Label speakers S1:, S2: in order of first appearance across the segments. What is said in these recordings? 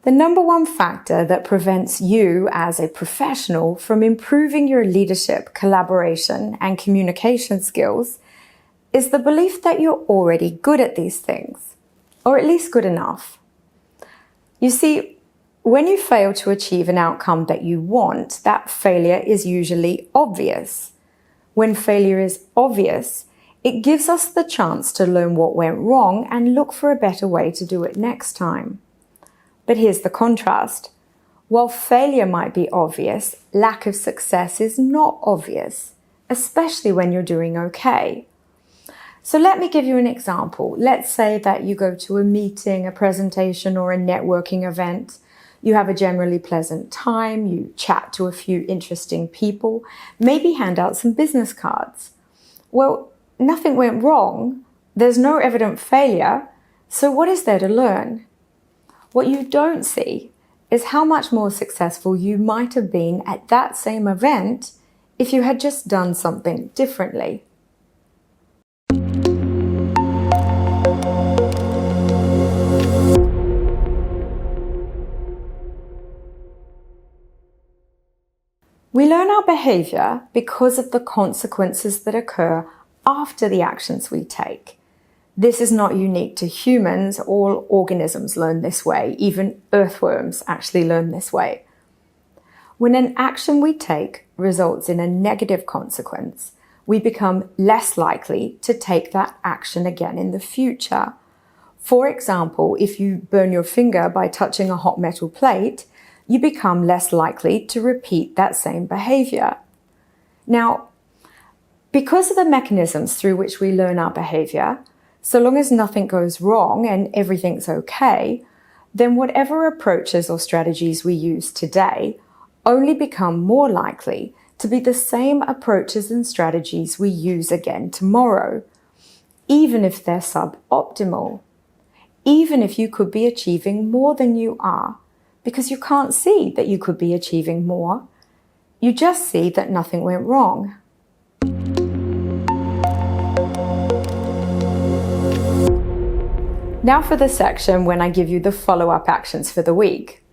S1: The number one factor that prevents you as a professional from improving your leadership, collaboration, and communication skills is the belief that you're already good at these things, or at least good enough. You see, when you fail to achieve an outcome that you want, that failure is usually obvious. When failure is obvious, it gives us the chance to learn what went wrong and look for a better way to do it next time. But here's the contrast. While failure might be obvious, lack of success is not obvious, especially when you're doing okay. So let me give you an example. Let's say that you go to a meeting, a presentation, or a networking event. You have a generally pleasant time, you chat to a few interesting people, maybe hand out some business cards. Well, nothing went wrong. There's no evident failure. So what is there to learn? What you don't see is how much more successful you might have been at that same event if you had just done something differently. We learn our behavior because of the consequences that occur after the actions we take. This is not unique to humans. All organisms learn this way. Even earthworms actually learn this way. When an action we take results in a negative consequence, we become less likely to take that action again in the future. For example, if you burn your finger by touching a hot metal plate, you become less likely to repeat that same behavior. Now, because of the mechanisms through which we learn our behavior, so long as nothing goes wrong and everything's okay, then whatever approaches or strategies we use today only become more likely to be the same approaches and strategies we use again tomorrow, even if they're suboptimal, even if you could be achieving more than you are, because you can't see that you could be achieving more. You just see that nothing went wrong. Now for the section when I give you the follow-up actions for the week.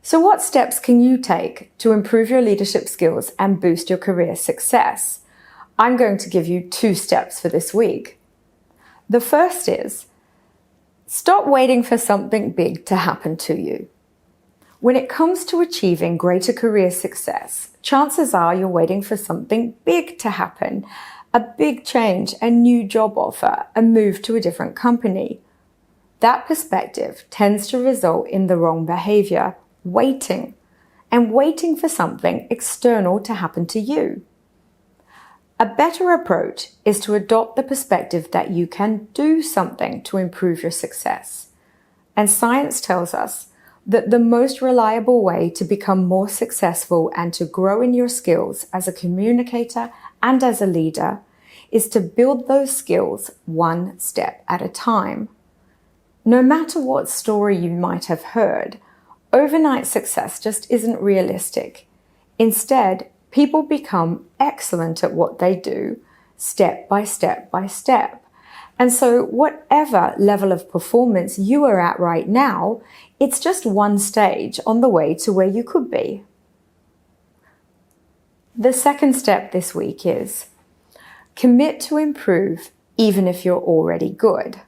S1: So what steps can you take to improve your leadership skills and boost your career success? I'm going to give you 2 steps for this week. The first is, stop waiting for something big to happen to you. When it comes to achieving greater career success, chances are you're waiting for something big to happen, a big change, a new job offer, a move to a different company. That perspective tends to result in the wrong behavior, waiting, and waiting for something external to happen to you. A better approach is to adopt the perspective that you can do something to improve your success. And science tells us that the most reliable way to become more successful and to grow in your skills as a communicator and as a leader is to build those skills one step at a time. No matter what story you might have heard, overnight success just isn't realistic. Instead, people become excellent at what they do, step by step by step. And so whatever level of performance you are at right now, it's just one stage on the way to where you could be. The second step this week is commit to improve even if you're already good.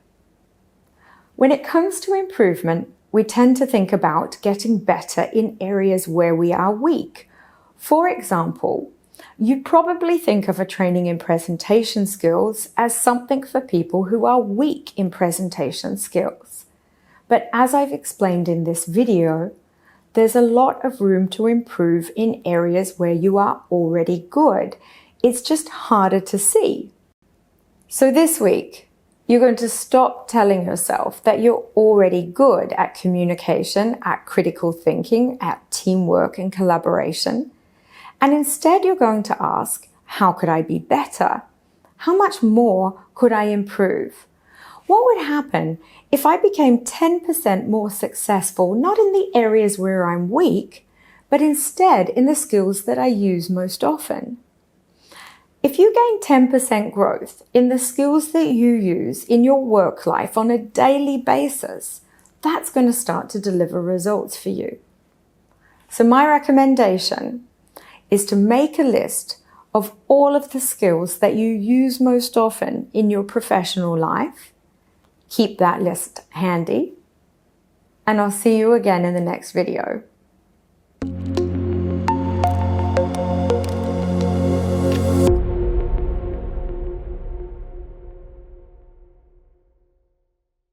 S1: When it comes to improvement, we tend to think about getting better in areas where we are weak. For example, you probably think of a training in presentation skills as something for people who are weak in presentation skills. But as I've explained in this video, there's a lot of room to improve in areas where you are already good. It's just harder to see. So this week, you're going to stop telling yourself that you're already good at communication, at critical thinking, at teamwork and collaboration. And instead, you're going to ask, how could I be better? How much more could I improve? What would happen if I became 10% more successful, not in the areas where I'm weak, but instead in the skills that I use most often? If you gain 10% growth in the skills that you use in your work life on a daily basis, that's going to start to deliver results for you. So my recommendation is to make a list of all of the skills that you use most often in your professional life. Keep that list handy, and I'll see you again in the next video.